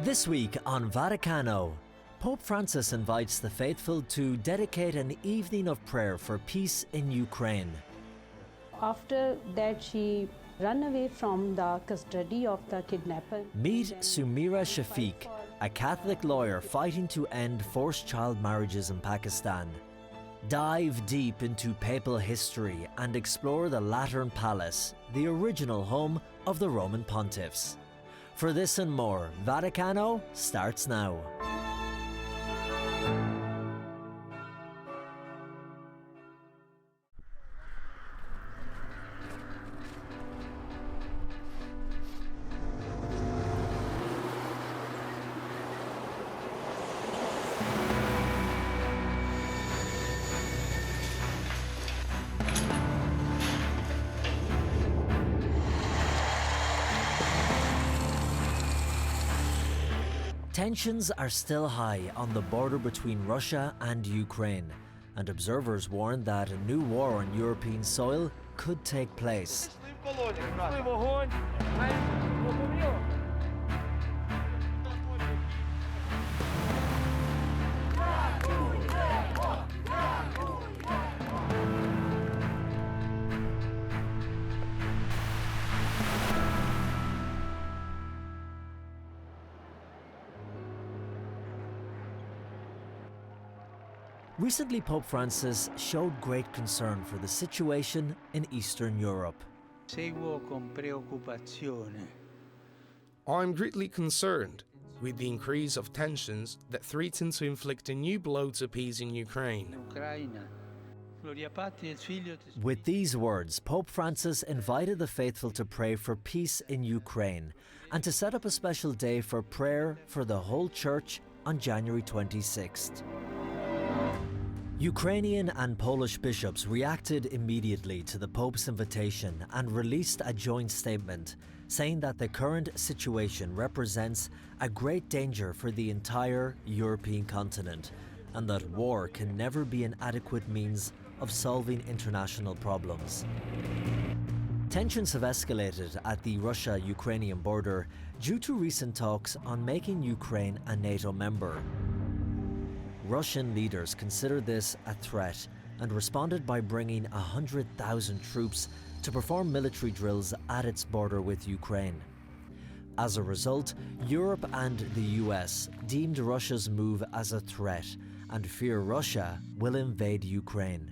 This week on Vaticano, Pope Francis invites the faithful to dedicate an evening of prayer for peace in Ukraine. After that, she ran away from the custody of the kidnapper. Meet Sumira Shafiq, a Catholic lawyer fighting to end forced child marriages in Pakistan. Dive deep into papal history and explore the Lateran Palace, the original home of the Roman Pontiffs. For this and more, Vaticano starts now. Tensions are still high on the border between Russia and Ukraine, and observers warn that a new war on European soil could take place. Recently, Pope Francis showed great concern for the situation in Eastern Europe. I'm greatly concerned with the increase of tensions that threaten to inflict a new blow to peace in Ukraine. With these words, Pope Francis invited the faithful to pray for peace in Ukraine and to set up a special day for prayer for the whole Church on January 26th. Ukrainian and Polish bishops reacted immediately to the Pope's invitation and released a joint statement saying that the current situation represents a great danger for the entire European continent and that war can never be an adequate means of solving international problems. Tensions have escalated at the Russia-Ukrainian border due to recent talks on making Ukraine a NATO member. Russian leaders consider this a threat and responded by bringing 100,000 troops to perform military drills at its border with Ukraine. As a result, Europe and the US deemed Russia's move as a threat and fear Russia will invade Ukraine.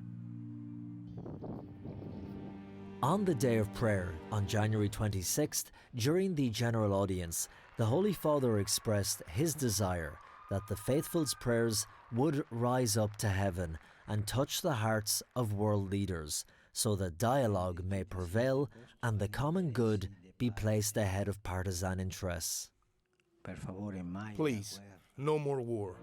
On the day of prayer, on January 26th, during the general audience, the Holy Father expressed his desire that the faithful's prayers would rise up to heaven and touch the hearts of world leaders, so that dialogue may prevail and the common good be placed ahead of partisan interests. Please, no more war.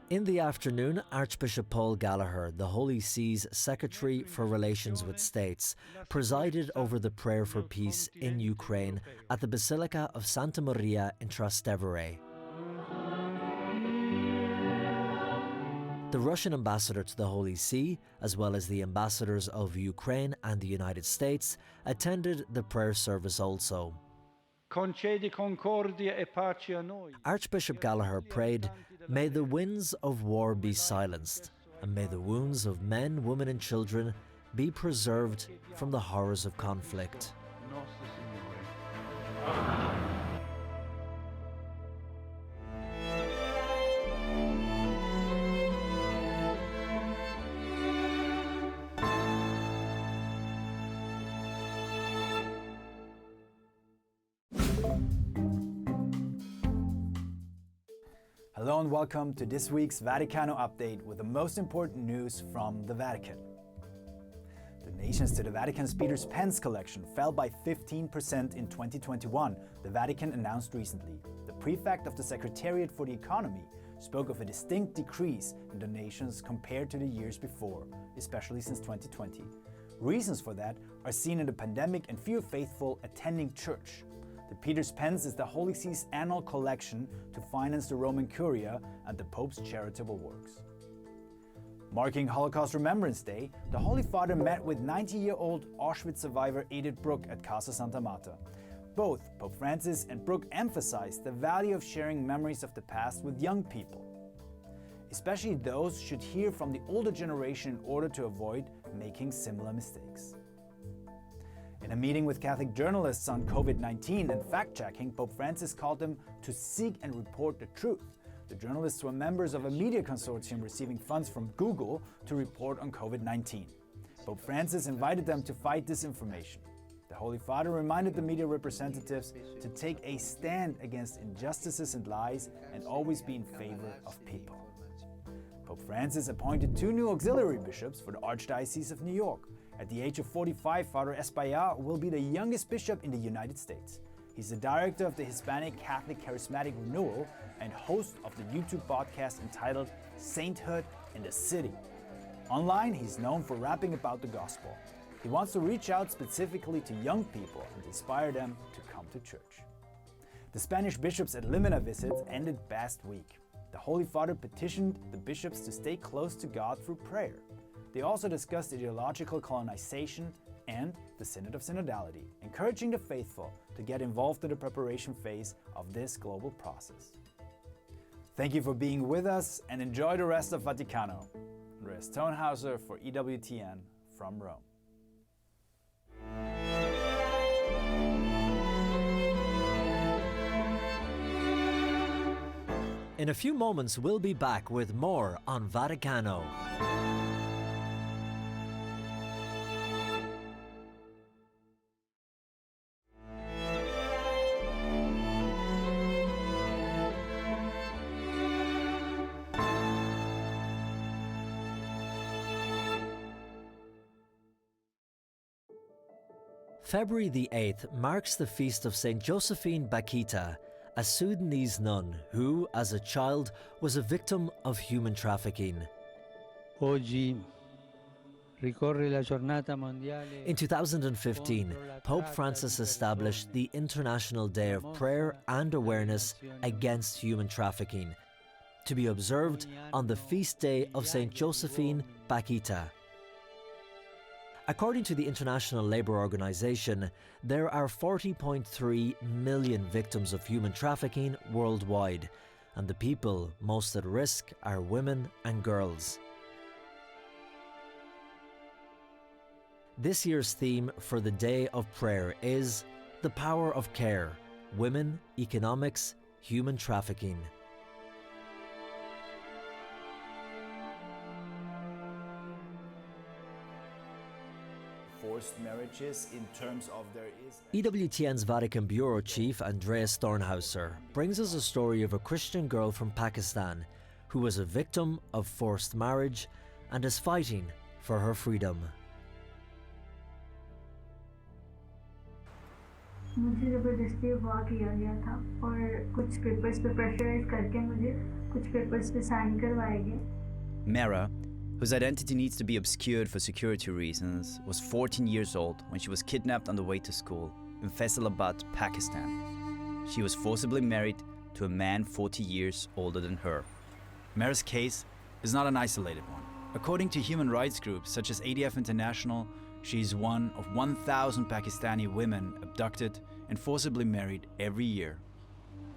In the afternoon, Archbishop Paul Gallagher, the Holy See's Secretary for Relations with States, presided over the prayer for peace in Ukraine at the Basilica of Santa Maria in Trastevere. The Russian ambassador to the Holy See, as well as the ambassadors of Ukraine and the United States, attended the prayer service also. Archbishop Gallagher prayed, "May the winds of war be silenced, and may the wounds of men, women and children be preserved from the horrors of conflict." Hello and welcome to this week's Vaticano update with the most important news from the Vatican. Donations to the Vatican's Peter's Pence collection fell by 15% in 2021, the Vatican announced recently. The prefect of the Secretariat for the Economy spoke of a distinct decrease in donations compared to the years before, especially since 2020. Reasons for that are seen in the pandemic and fewer faithful attending church. The Peter's Pence is the Holy See's annual collection to finance the Roman Curia and the Pope's charitable works. Marking Holocaust Remembrance Day, the Holy Father met with 90-year-old Auschwitz survivor Edith Bruck at Casa Santa Marta. Both Pope Francis and Brooke emphasized the value of sharing memories of the past with young people. Especially those should hear from the older generation in order to avoid making similar mistakes. In a meeting with Catholic journalists on COVID-19 and fact-checking, Pope Francis called them to seek and report the truth. The journalists were members of a media consortium receiving funds from Google to report on COVID-19. Pope Francis invited them to fight disinformation. The Holy Father reminded the media representatives to take a stand against injustices and lies and always be in favor of people. Pope Francis appointed 2 new auxiliary bishops for the Archdiocese of New York. At the age of 45, Father Espaillat will be the youngest bishop in the United States. He's the director of the Hispanic Catholic Charismatic Renewal and host of the YouTube podcast entitled Sainthood in the City. Online, he's known for rapping about the gospel. He wants to reach out specifically to young people and inspire them to come to church. The Spanish bishops at Limina visits ended last week. The Holy Father petitioned the bishops to stay close to God through prayer. They also discussed ideological colonization and the Synod of Synodality, encouraging the faithful to get involved in the preparation phase of this global process. Thank you for being with us and enjoy the rest of Vaticano. Andreas Tonhauser for EWTN from Rome. In a few moments, we'll be back with more on Vaticano. February the 8th marks the feast of St. Josephine Bakhita, a Sudanese nun who, as a child, was a victim of human trafficking. Oggi ricorre la giornata mondiale. In 2015, Pope Francis established the International Day of Prayer and Awareness Against Human Trafficking, to be observed on the feast day of St. Josephine Bakhita. According to the International Labour Organization, there are 40.3 million victims of human trafficking worldwide, and the people most at risk are women and girls. This year's theme for the Day of Prayer is The Power of Care: Women, Economics, Human Trafficking. Forced marriages in terms of there is... EWTN's Vatican Bureau Chief Andreas Stornhauser brings us a story of a Christian girl from Pakistan who was a victim of forced marriage and is fighting for her freedom. मुझे ज़बरदस्ती अगवा किया गया था और कुछ papers पे pressurise करके मुझे कुछ पेपर्स पे साइन करवाए गए. Mera, whose identity needs to be obscured for security reasons, was 14 years old when she was kidnapped on the way to school in Faisalabad, Pakistan. She was forcibly married to a man 40 years older than her. Mera's case is not an isolated one. According to human rights groups such as ADF International, she is one of 1,000 Pakistani women abducted and forcibly married every year.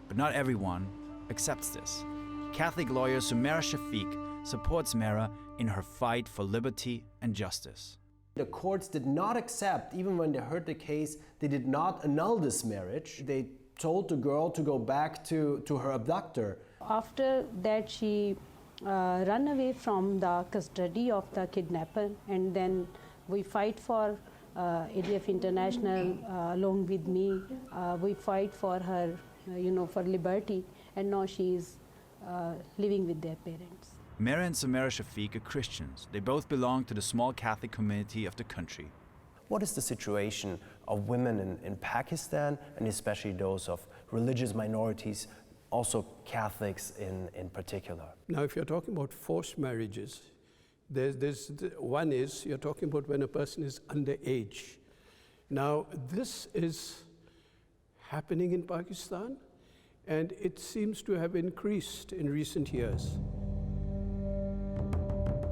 But not everyone accepts this. Catholic lawyer Sumaira Shafiq supports Mera in her fight for liberty and justice. The courts did not accept, even when they heard the case, they did not annul this marriage. They told the girl to go back to her abductor. After that, she ran away from the custody of the kidnapper, and then we fight for ADF International along with me. We fight for her, for liberty, and now she is living with their parents. Mera and Sumaira Shafiq are Christians. They both belong to the small Catholic community of the country. What is the situation of women in Pakistan, and especially those of religious minorities, also Catholics in particular? Now, if you're talking about forced marriages, one is you're talking about when a person is underage. Now, this is happening in Pakistan, and it seems to have increased in recent years.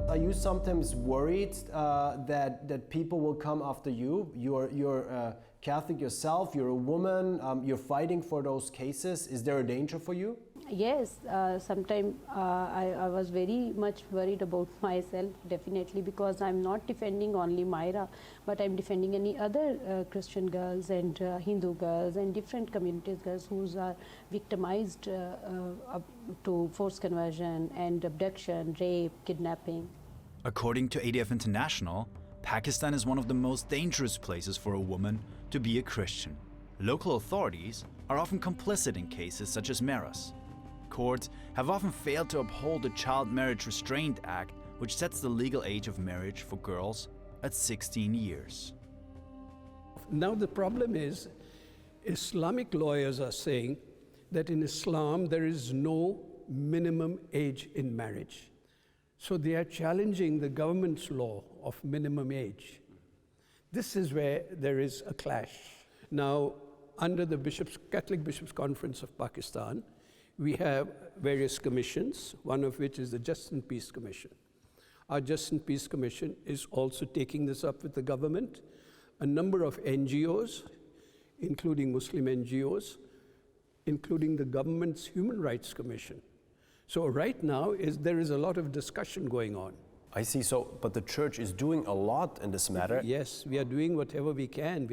Are you sometimes worried that people will come after you? You're Catholic yourself, you're a woman, you're fighting for those cases. Is there a danger for you? Yes, sometimes I was very much worried about myself, definitely, because I'm not defending only Myra, but I'm defending any other Christian girls and Hindu girls and different communities girls who are victimized to forced conversion and abduction, rape, kidnapping. According to ADF International, Pakistan is one of the most dangerous places for a woman to be a Christian. Local authorities are often complicit in cases such as Myra's. Courts have often failed to uphold the Child Marriage Restraint Act, which sets the legal age of marriage for girls at 16 years. Now the problem is, Islamic lawyers are saying that in Islam there is no minimum age in marriage. So they are challenging the government's law of minimum age. This is where there is a clash. Now, under the Catholic Bishops' Conference of Pakistan, we have various commissions, one of which is the Justice and Peace Commission. Our Justice and Peace Commission is also taking this up with the government. A number of NGOs, including Muslim NGOs, including the government's Human Rights Commission. So right now, there is a lot of discussion going on. I see, but the church is doing a lot in this matter. Yes, we are doing whatever we can.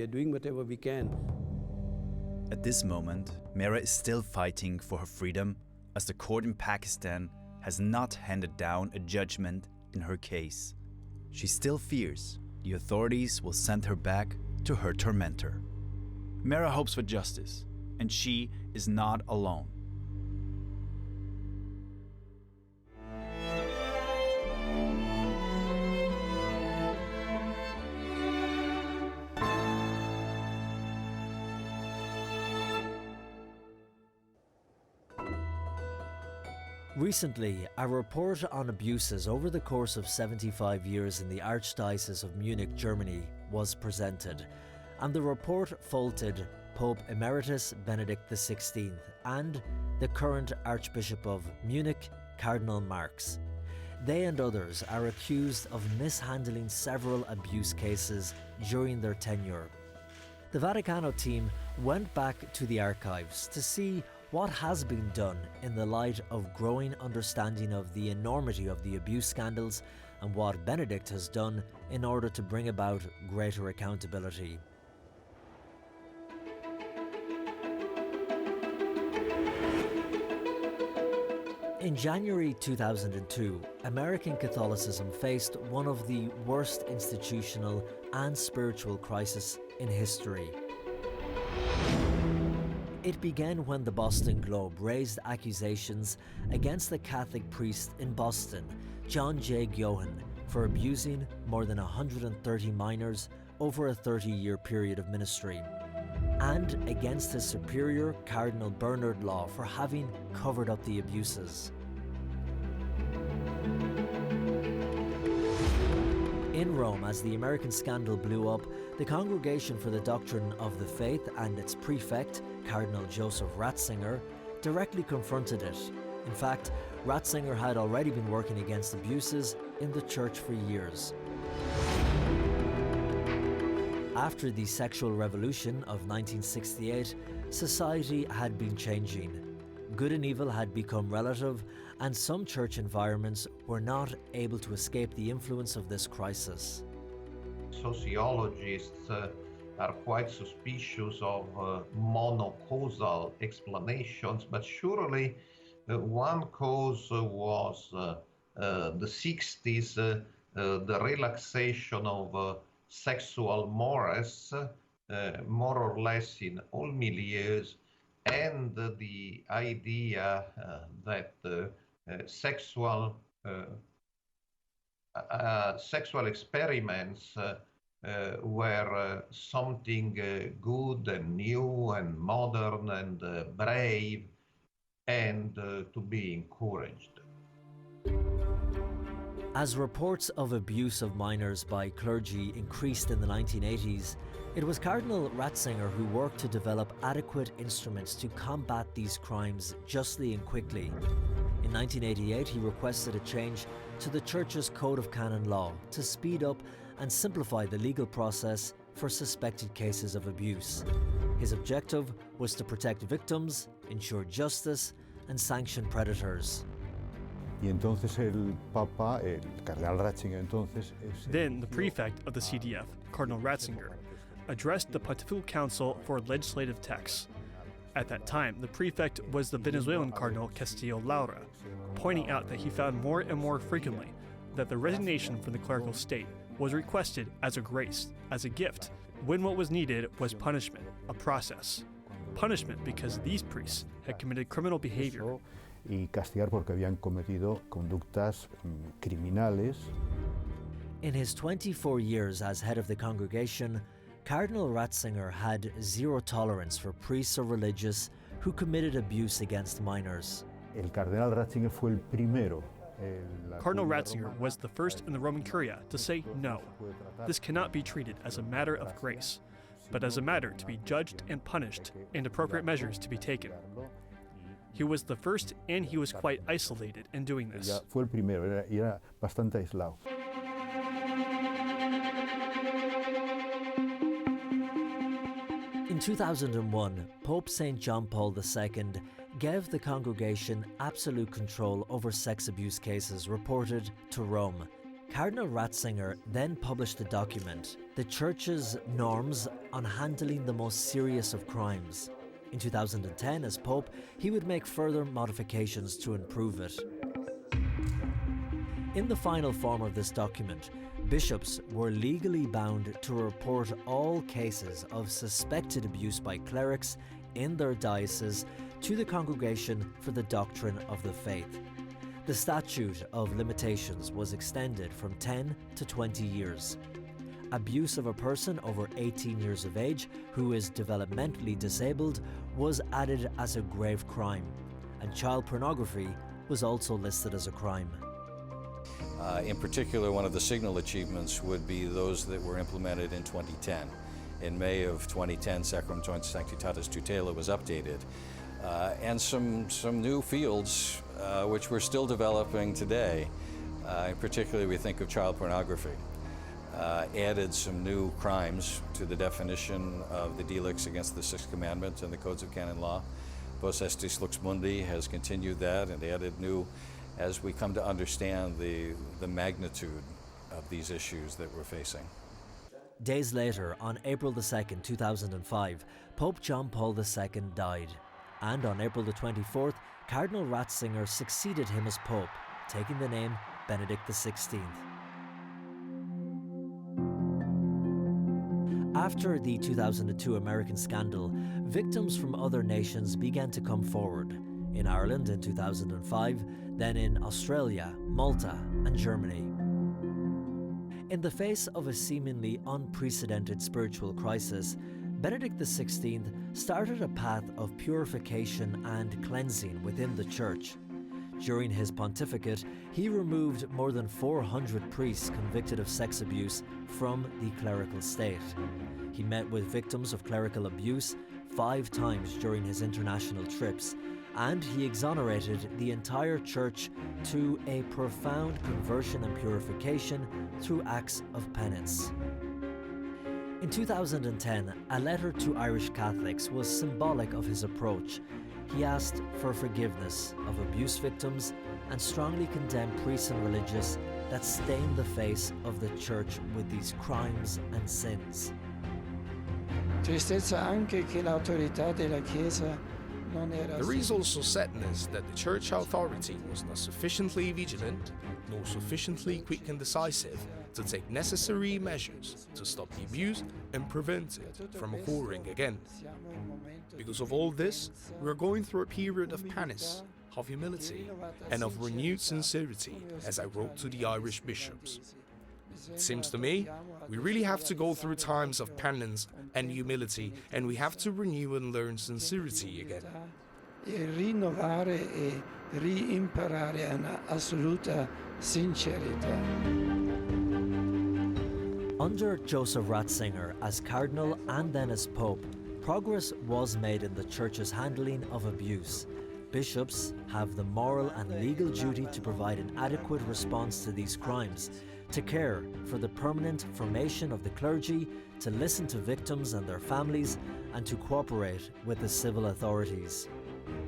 At this moment, Myra is still fighting for her freedom, as the court in Pakistan has not handed down a judgment in her case. She still fears the authorities will send her back to her tormentor. Myra hopes for justice, and she is not alone. Recently, a report on abuses over the course of 75 years in the Archdiocese of Munich, Germany, was presented, and the report faulted Pope Emeritus Benedict XVI and the current Archbishop of Munich, Cardinal Marx. They and others are accused of mishandling several abuse cases during their tenure. The Vaticano team went back to the archives to see what has been done in the light of growing understanding of the enormity of the abuse scandals and what Benedict has done in order to bring about greater accountability. In January 2002, American Catholicism faced one of the worst institutional and spiritual crises in history. It began when the Boston Globe raised accusations against the Catholic priest in Boston, John J. Gyohan, for abusing more than 130 minors over a 30-year period of ministry, and against his superior, Cardinal Bernard Law, for having covered up the abuses. In Rome, as the American scandal blew up, the Congregation for the Doctrine of the Faith and its prefect, Cardinal Joseph Ratzinger, directly confronted it. In fact, Ratzinger had already been working against abuses in the church for years. After the sexual revolution of 1968, society had been changing. Good and evil had become relative, and some church environments were not able to escape the influence of this crisis. Sociologists are quite suspicious of monocausal explanations, but surely one cause was the 60s, the relaxation of sexual mores, more or less in all milieus, and the idea that sexual experiments were something good and new and modern and brave and to be encouraged. As reports of abuse of minors by clergy increased in the 1980s, it was Cardinal Ratzinger who worked to develop adequate instruments to combat these crimes justly and quickly. In 1988, he requested a change to the Church's Code of Canon Law to speed up and simplify the legal process for suspected cases of abuse. His objective was to protect victims, ensure justice, and sanction predators. Y entonces el Papa, el Cardinal Ratzinger entonces... Then the prefect of the CDF, Cardinal Ratzinger, addressed the Pontifical Council for Legislative Texts. At that time, the prefect was the Venezuelan Cardinal Castillo Laura, pointing out that he found more and more frequently that the resignation from the clerical state was requested as a grace, as a gift, when what was needed was punishment, a process. Punishment because these priests had committed criminal behavior. Y castigar porque habían cometido conductas criminales. In his 24 years as head of the congregation, Cardinal Ratzinger had zero tolerance for priests or religious who committed abuse against minors. El Cardenal Ratzinger fue el primero. Cardinal Ratzinger was the first in the Roman Curia to say no. This cannot be treated as a matter of grace, but as a matter to be judged and punished, and appropriate measures to be taken. He was the first, and he was quite isolated in doing this. Fue el primero, era bastante aislado. In 2001, Pope St. John Paul II gave the congregation absolute control over sex abuse cases reported to Rome. Cardinal Ratzinger then published a document, the Church's norms on handling the most serious of crimes. In 2010, as Pope, he would make further modifications to improve it. In the final form of this document, bishops were legally bound to report all cases of suspected abuse by clerics in their diocese to the Congregation for the Doctrine of the Faith. The statute of limitations was extended from 10 to 20 years. Abuse of a person over 18 years of age who is developmentally disabled was added as a grave crime, and child pornography was also listed as a crime. In particular, one of the signal achievements would be those that were implemented in 2010. In May of 2010, Sacramentum Sanctitatis Tutela was updated, and some new fields which we're still developing today. In particular, we think of child pornography. Added some new crimes to the definition of the delicts against the Sixth Commandment and the Codes of Canon Law. Vos Estis Lux Mundi has continued that and added new, as we come to understand the magnitude of these issues that we're facing. Days later, on April 2nd, 2005, Pope John Paul II died. And on April 24th, Cardinal Ratzinger succeeded him as Pope, taking the name Benedict XVI. After the 2002 American scandal, victims from other nations began to come forward. In Ireland in 2005, then in Australia, Malta, and Germany. In the face of a seemingly unprecedented spiritual crisis, Benedict XVI started a path of purification and cleansing within the Church. During his pontificate, he removed more than 400 priests convicted of sex abuse from the clerical state. He met with victims of clerical abuse 5 times during his international trips, and he exonerated the entire Church to a profound conversion and purification through acts of penance. In 2010, a letter to Irish Catholics was symbolic of his approach. He asked for forgiveness of abuse victims and strongly condemned priests and religious that stain the face of the Church with these crimes and sins. Tristezza anche che l'autorità della Chiesa. There is also sadness that the Church authority was not sufficiently vigilant, nor sufficiently quick and decisive to take necessary measures to stop the abuse and prevent it from occurring again. Because of all this, we are going through a period of penance, of humility, and of renewed sincerity, as I wrote to the Irish bishops. It seems to me, we really have to go through times of penance and humility, and we have to renew and learn sincerity again. E rinnovare e reimparare una assoluta sincerità. Under Joseph Ratzinger as Cardinal and then as Pope, progress was made in the Church's handling of abuse. Bishops have the moral and legal duty to provide an adequate response to these crimes, to care for the permanent formation of the clergy, to listen to victims and their families, and to cooperate with the civil authorities.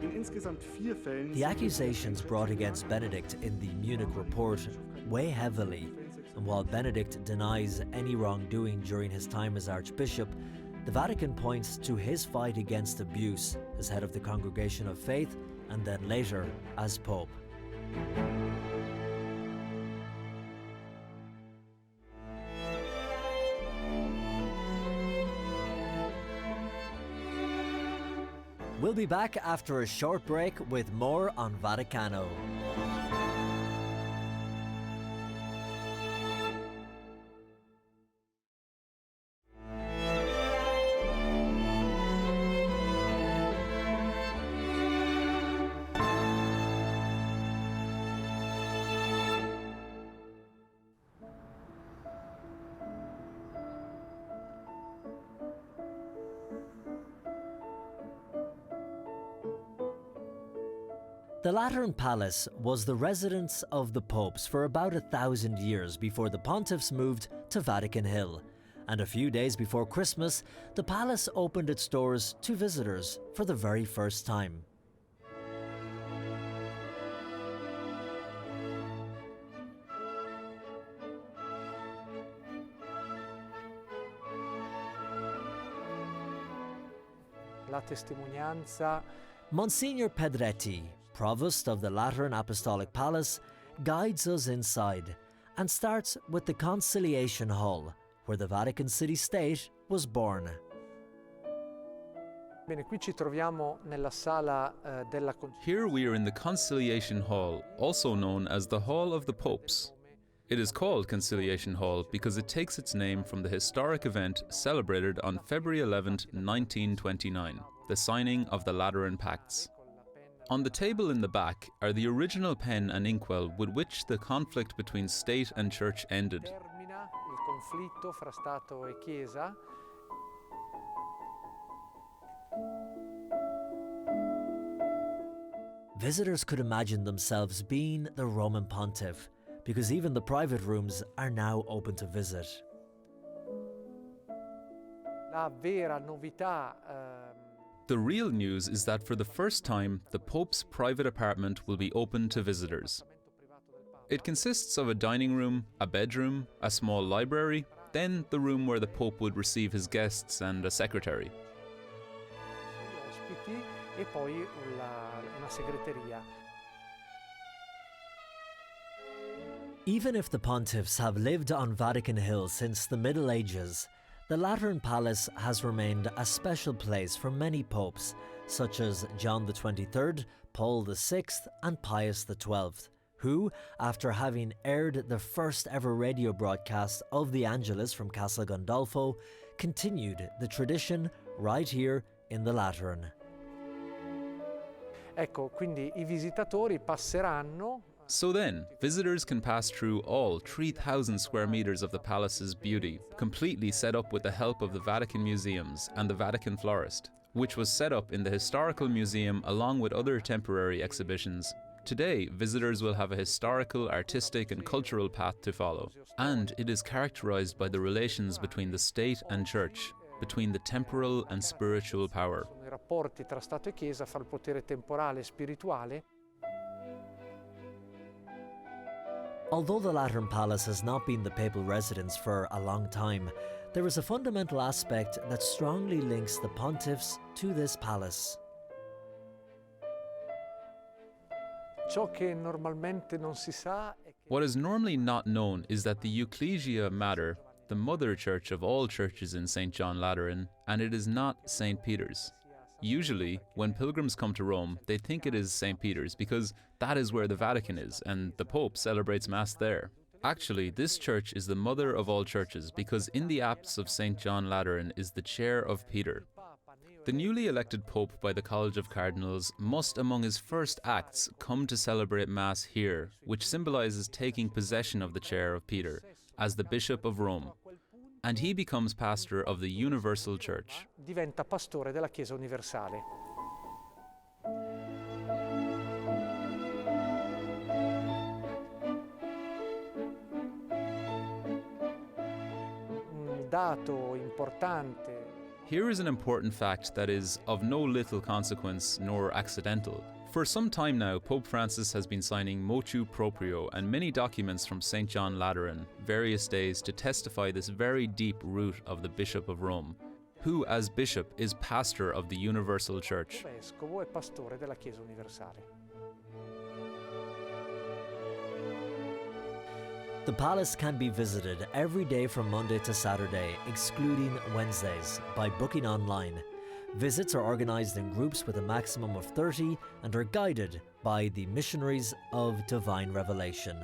The accusations brought against Benedict in the Munich report weigh heavily, and while Benedict denies any wrongdoing during his time as Archbishop, the Vatican points to his fight against abuse as head of the Congregation of Faith and then later as Pope. We'll be back after a short break with more on Vaticano. The Lateran Palace was the residence of the popes for about 1,000 years before the pontiffs moved to Vatican Hill. And a few days before Christmas, the palace opened its doors to visitors for the very first time. La testimonianza. Monsignor Pedretti, Provost of the Lateran Apostolic Palace, guides us inside and starts with the Conciliation Hall, where the Vatican city-state was born. Bene, qui ci troviamo nella sala della Here we are in the Conciliation Hall, also known as the Hall of the Popes. It is called Conciliation Hall because it takes its name from the historic event celebrated on February 11, 1929, the signing of the Lateran Pacts. On the table in the back are the original pen and inkwell with which the conflict between state and church ended. Termina il conflitto fra Stato e Chiesa. Visitors could imagine themselves being the Roman Pontiff, because even the private rooms are now open to visit. La vera novità. The real news is that for the first time, the Pope's private apartment will be open to visitors. It consists of a dining room, a bedroom, a small library, then the room where the Pope would receive his guests and a secretary. Ospiti e poi una segreteria. Even if the pontiffs have lived on Vatican Hill since the Middle Ages, the Lateran Palace has remained a special place for many popes, such as John XXIII, Paul VI and Pius XII, who, after having aired the first ever radio broadcast of the Angelus from Castel Gandolfo, continued the tradition right here in the Lateran. Ecco, quindi I visitatori passeranno. So then, visitors can pass through all 3,000 square meters of the palace's beauty, completely set up with the help of the Vatican Museums and the Vatican Florist, which was set up in the Historical Museum along with other temporary exhibitions. Today, visitors will have a historical, artistic and cultural path to follow, and it is characterized by the relations between the state and church, between the temporal and spiritual power. I rapporti tra Stato e Chiesa, fra il potere temporale e spirituale. Although the Lateran Palace has not been the papal residence for a long time, there is a fundamental aspect that strongly links the pontiffs to this palace. Ciò che normalmente non si sa è che What is normally not known is that the Ecclesia Mater, the mother church of all churches in St. John Lateran, and it is not St. Peter's. Usually, when pilgrims come to Rome, they think it is St. Peter's because that is where the Vatican is and the Pope celebrates Mass there. Actually, this church is the mother of all churches because in the apse of St. John Lateran is the chair of Peter. The newly elected Pope by the College of Cardinals must, among his first acts, come to celebrate Mass here, which symbolizes taking possession of the chair of Peter as the Bishop of Rome. And he becomes pastor of the Universal Church. Diventa pastore della Chiesa universale. dato importante. Here is an important fact that is of no little consequence nor accidental. For some time now, Pope Francis has been signing motu proprio and many documents from St. John Lateran, various days, to testify this very deep root of the Bishop of Rome, who, as bishop, is pastor of the Universal Church. Vescovo e pastore della Chiesa Universale. The palace can be visited every day from Monday to Saturday, excluding Wednesdays, by booking online. Visits are organised in groups with a maximum of 30 and are guided by the missionaries of divine revelation.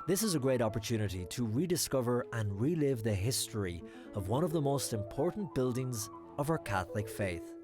This is a great opportunity to rediscover and relive the history of one of the most important buildings of our Catholic faith.